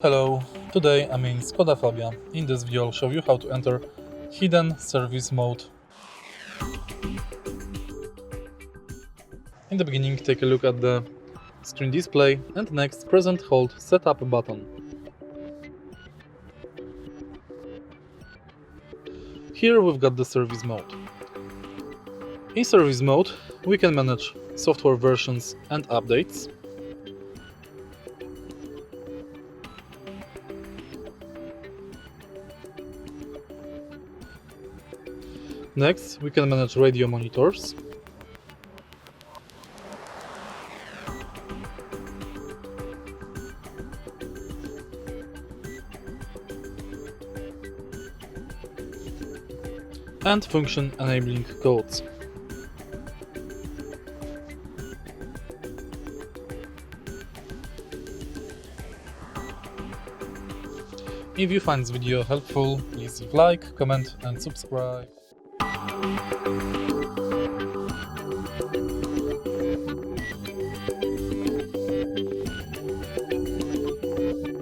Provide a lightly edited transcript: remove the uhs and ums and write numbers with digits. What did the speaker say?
Hello, today I'm in Skoda Fabia. In this video I'll show you how to enter hidden service mode. In the beginning take a look at the screen display and next press and hold setup button. Here we've got the service mode. In service mode we can manage software versions and updates. Next, we can manage radio monitors. And function enabling codes. If you find this video helpful, please leave like, comment and subscribe.